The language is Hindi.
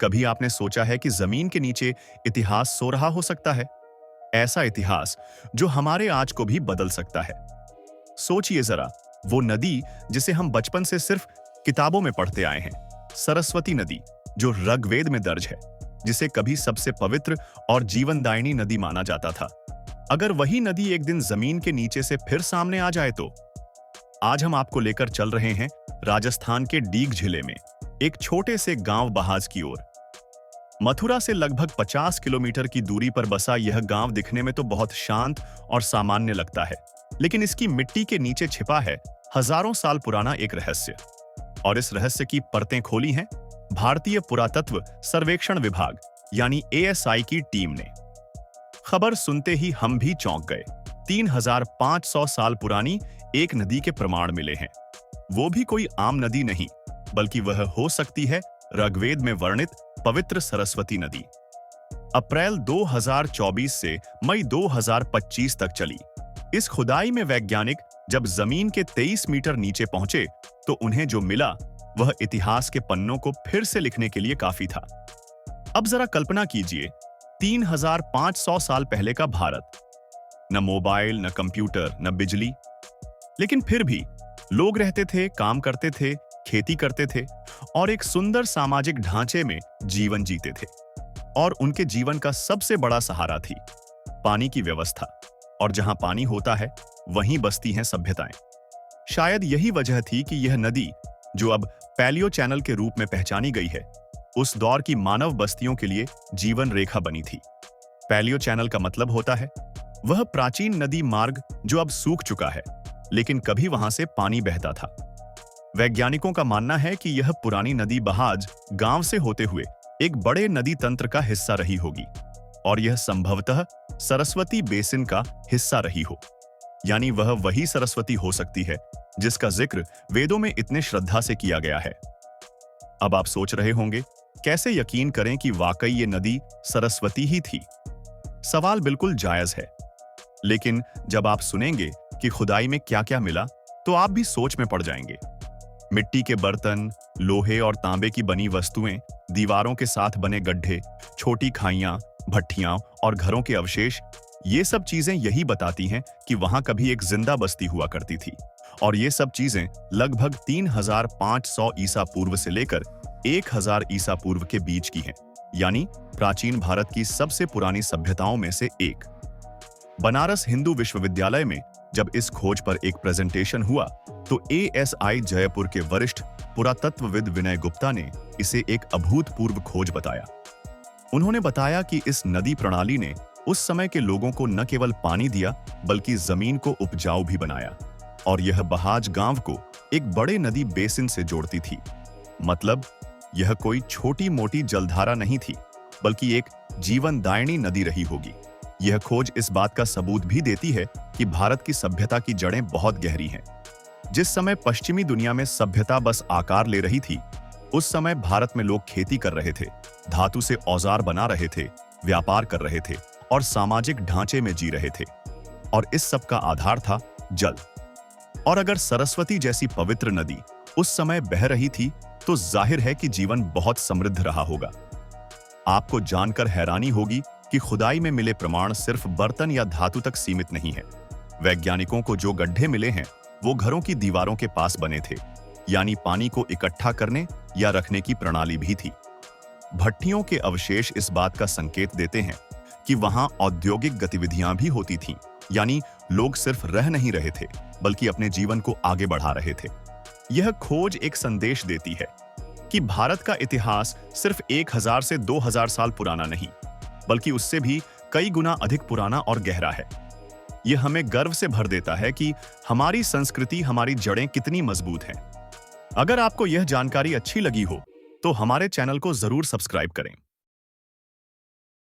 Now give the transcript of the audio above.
कभी आपने सोचा है कि जमीन के नीचे इतिहास सो रहा हो सकता है? ऐसा इतिहास जो हमारे आज को भी बदल सकता है। सोचिए जरा, वो नदी जिसे हम बचपन से सिर्फ किताबों में पढ़ते आए हैं, सरस्वती नदी, जो ऋग्वेद में दर्ज है, जिसे कभी सबसे पवित्र और जीवनदायिनी नदी माना जाता था। अगर वही नदी एक दिन जमीन के नीचे से फिर सामने आ जाए तो? आज हम आपको लेकर चल रहे हैं राजस्थान के डीग जिले में एक छोटे से गांव बहाज की ओर। मथुरा से लगभग 50 किलोमीटर की दूरी पर बसा यह गांव दिखने में तो बहुत शांत और सामान्य लगता है, लेकिन इसकी मिट्टी के नीचे छिपा है हजारों साल पुराना एक रहस्य। और इस रहस्य की परतें खोली हैं भारतीय पुरातत्व सर्वेक्षण विभाग यानी ASI की टीम ने। खबर सुनते ही हम भी चौंक गए। 3500 साल पुरानी एक नदी के प्रमाण मिले हैं। वो भी कोई आम नदी नहीं, बल्कि वह हो सकती है ऋग्वेद में वर्णित पवित्र सरस्वती नदी। अप्रैल 2024 से मई 2025 तक चली इस खुदाई में वैज्ञानिक जब जमीन के 23 मीटर नीचे पहुंचे तो उन्हें जो मिला वह इतिहास के पन्नों को फिर से लिखने के लिए काफी था। अब जरा कल्पना कीजिए, 3500 साल पहले का भारत। न मोबाइल, न कंप्यूटर, न बिजली, लेकिन फिर भी लोग रहते थे, काम करते थे, खेती करते थे और एक सुंदर सामाजिक ढांचे में जीवन जीते थे। और उनके जीवन का सबसे बड़ा सहारा थी पानी की व्यवस्था। और जहां पानी होता है वहीं बसती हैं सभ्यताएं। शायद यही वजह थी कि यह नदी, जो अब पैलियो चैनल के रूप में पहचानी गई है, उस दौर की मानव बस्तियों के लिए जीवन रेखा बनी थी। पैलियो चैनल का मतलब होता है वह प्राचीन नदी मार्ग जो अब सूख चुका है, लेकिन कभी वहां से पानी बहता था। वैज्ञानिकों का मानना है कि यह पुरानी नदी बहाज गांव से होते हुए एक बड़े नदी तंत्र का हिस्सा रही होगी और यह संभवतः सरस्वती बेसिन का हिस्सा रही हो। यानी वह वही सरस्वती हो सकती है जिसका जिक्र वेदों में इतने श्रद्धा से किया गया है। अब आप सोच रहे होंगे, कैसे यकीन करें कि वाकई ये नदी सरस्वती ही थी? सवाल बिल्कुल जायज है, लेकिन जब आप सुनेंगे कि खुदाई में क्या-क्या मिला तो आप भी सोच में पड़ जाएंगे। मिट्टी के बर्तन, लोहे और तांबे की बनी वस्तुएं, दीवारों के साथ बने गड्ढे, छोटी खाइयां, भट्ठियां और घरों के अवशेष, ये सब चीजें यही बताती हैं कि वहां कभी एक जिंदा बस्ती हुआ करती थी। और ये सब चीजें लगभग 3500 ईसा पूर्व से लेकर 1000 ईसा पूर्व के बीच की हैं, यानी प्राचीन भारत की सबसे पुरानी सभ्यताओं में से एक। बनारस हिंदू विश्वविद्यालय में जब इस खोज पर एक प्रेजेंटेशन हुआ तो ASI जयपुर के वरिष्ठ पुरातत्वविद विनय गुप्ता ने इसे एक अभूतपूर्व खोज बताया। उन्होंने बताया कि इस नदी प्रणाली ने उस समय के लोगों को न केवल पानी दिया, बल्कि जमीन को उपजाऊ भी बनाया। और यह बहाज गांव को एक बड़े नदी बेसिन से जोड़ती थी। मतलब यह कोई छोटी मोटी जलधारा नहीं थी, बल्कि एक जीवनदायिनी नदी रही होगी। यह खोज इस बात का सबूत भी देती है कि भारत की सभ्यता की जड़ें बहुत गहरी हैं। जिस समय पश्चिमी दुनिया में सभ्यता बस आकार ले रही थी, उस समय भारत में लोग खेती कर रहे थे, धातु से औजार बना रहे थे, व्यापार कर रहे थे और सामाजिक ढांचे में जी रहे थे। और इस सब का आधार था जल। और अगर सरस्वती जैसी पवित्र नदी उस समय बह रही थी तो जाहिर है कि जीवन बहुत समृद्ध रहा होगा। आपको जानकर हैरानी होगी कि खुदाई में मिले प्रमाण सिर्फ बर्तन या धातु तक सीमित नहीं है। वैज्ञानिकों को जो गड्ढे मिले हैं वो घरों की दीवारों के पास बने थे, यानी पानी को इकट्ठा करने या रखने की प्रणाली भी थी। भट्टियों के अवशेष इस बात का संकेत देते हैं कि वहां औद्योगिक गतिविधियां भी होती थीं, यानी लोग सिर्फ रह नहीं रहे थे, बल्कि अपने जीवन को आगे बढ़ा रहे थे। यह खोज एक संदेश देती है कि भारत का इतिहास सिर्फ 1000 से 2000 साल पुराना नहीं, बल्कि उससे भी कई गुना अधिक पुराना और गहरा है। यह हमें गर्व से भर देता है कि हमारी संस्कृति, हमारी जड़ें कितनी मजबूत हैं। अगर आपको यह जानकारी अच्छी लगी हो तो हमारे चैनल को जरूर सब्सक्राइब करें।